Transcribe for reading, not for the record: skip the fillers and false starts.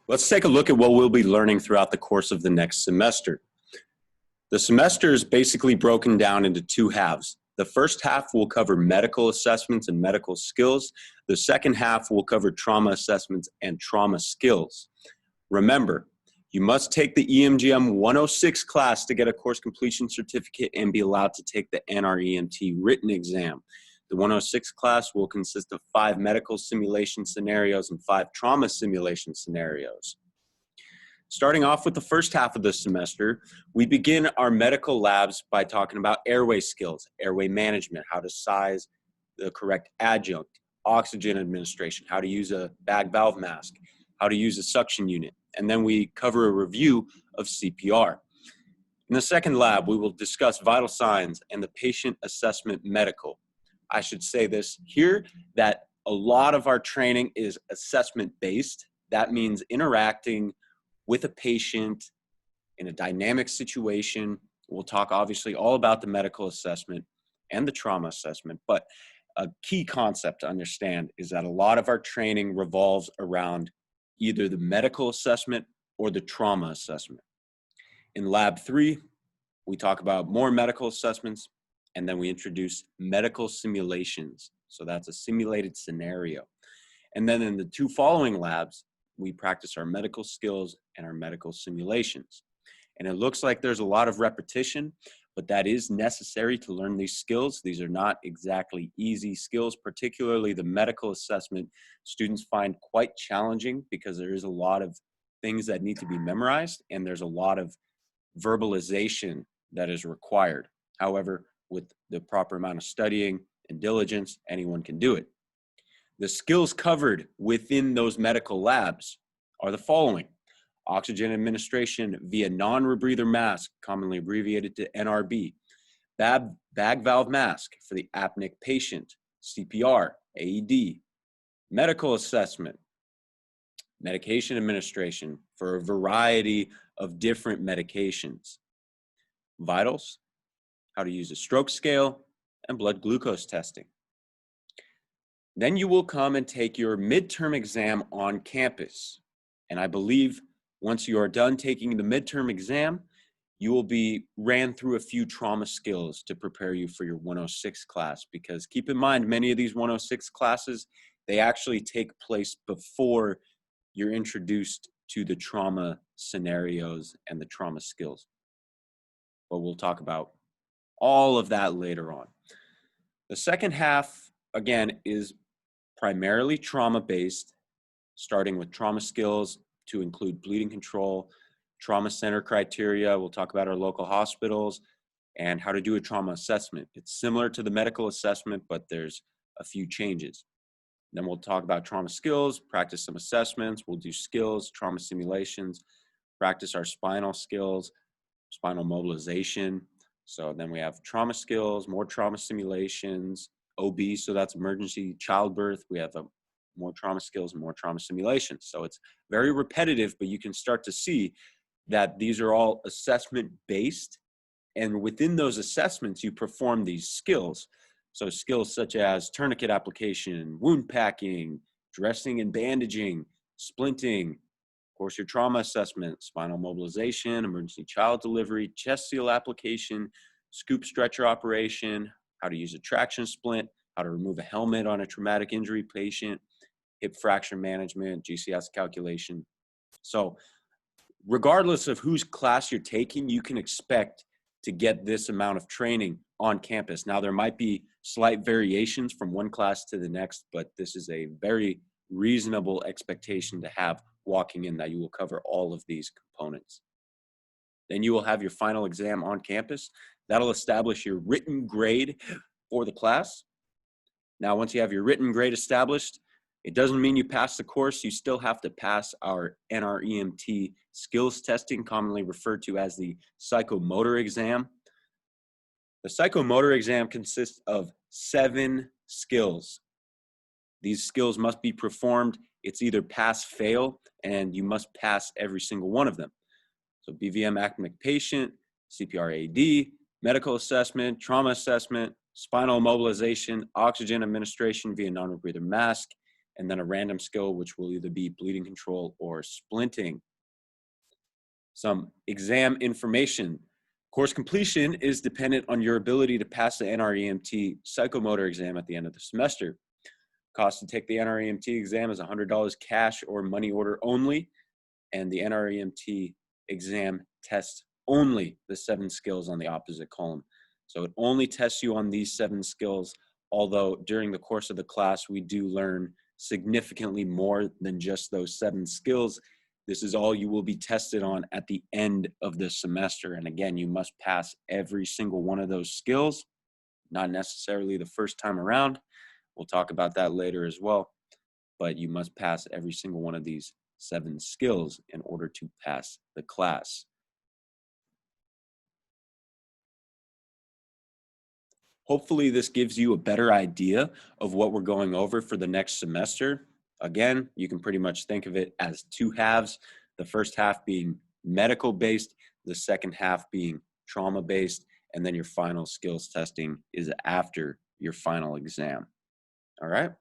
Let's take a look at what we'll be learning throughout the course of the next semester. The semester is basically broken down into two halves. The first half will cover medical assessments and medical skills. The second half will cover trauma assessments and trauma skills. Remember, you must take the EMGM 106 class to get a course completion certificate and be allowed to take the NREMT written exam. The 106 class will consist of 5 medical simulation scenarios and 5 trauma simulation scenarios. Starting off with the first half of the semester, we begin our medical labs by talking about airway skills, airway management, how to size the correct adjunct, oxygen administration, how to use a bag valve mask, how to use a suction unit, and then we cover a review of CPR. In the second lab, we will discuss vital signs and the patient assessment medical. I should say this here, that a lot of our training is assessment-based. That means interacting with a patient in a dynamic situation. We'll talk obviously all about the medical assessment and the trauma assessment, but a key concept to understand is that a lot of our training revolves around either the medical assessment or the trauma assessment. In lab 3, we talk about more medical assessments, and then we introduce medical simulations. So that's a simulated scenario. And then in the 2 following labs, we practice our medical skills and our medical simulations. And it looks like there's a lot of repetition, but that is necessary to learn these skills. These are not exactly easy skills, particularly the medical assessment. Students find quite challenging because there is a lot of things that need to be memorized, and there's a lot of verbalization that is required. However, with the proper amount of studying and diligence, anyone can do it. The skills covered within those medical labs are the following: oxygen administration via non-rebreather mask, commonly abbreviated to NRB, bag valve mask for the apneic patient, CPR, AED, medical assessment, medication administration for a variety of different medications, vitals, how to use a stroke scale, and blood glucose testing. Then you will come and take your midterm exam on campus. And I believe once you are done taking the midterm exam, you will be ran through a few trauma skills to prepare you for your 106 class. Because keep in mind, many of these 106 classes, they actually take place before you're introduced to the trauma scenarios and the trauma skills. But we'll talk about all of that later on. The second half, again, is primarily trauma-based, starting with trauma skills to include bleeding control, trauma center criteria. We'll talk about our local hospitals and how to do a trauma assessment. It's similar to the medical assessment, but there's a few changes. Then we'll talk about trauma skills, practice some assessments. We'll do skills, trauma simulations, practice our spinal skills, spinal mobilization. So then we have trauma skills, more trauma simulations, OB, so that's emergency childbirth. We have more trauma skills and more trauma simulations. So it's very repetitive, but you can start to see that these are all assessment-based. And within those assessments, you perform these skills. So skills such as tourniquet application, wound packing, dressing and bandaging, splinting, of course, your trauma assessment, spinal mobilization, emergency child delivery, chest seal application, scoop stretcher operation, how to use a traction splint, how to remove a helmet on a traumatic injury patient, hip fracture management, GCS calculation. So regardless of whose class you're taking, you can expect to get this amount of training on campus. Now, there might be slight variations from one class to the next, but this is a very reasonable expectation to have walking in, that you will cover all of these components. Then you will have your final exam on campus. That'll establish your written grade for the class. Now, once you have your written grade established, it doesn't mean you pass the course. You still have to pass our NREMT skills testing, commonly referred to as the psychomotor exam. The psychomotor exam consists of 7 skills. These skills must be performed. It's either pass, fail, and you must pass every single one of them. So BVM apneic patient, CPR AD, medical assessment, trauma assessment, spinal mobilization, oxygen administration via non-rebreather mask, and then a random skill, which will either be bleeding control or splinting. Some exam information. Course completion is dependent on your ability to pass the NREMT psychomotor exam at the end of the semester. Cost to take the NREMT exam is $100 cash or money order only, and the NREMT exam tests only the 7 skills on the opposite column. So it only tests you on these 7 skills, although during the course of the class, we do learn significantly more than just those 7 skills. This is all you will be tested on at the end of the semester. And again, you must pass every single one of those skills, not necessarily the first time around. We'll talk about that later as well. But you must pass every single one of these 7 skills in order to pass the class. Hopefully this gives you a better idea of what we're going over for the next semester. Again, you can pretty much think of it as 2 halves, the first half being medical based, the second half being trauma based, and then your final skills testing is after your final exam. All right.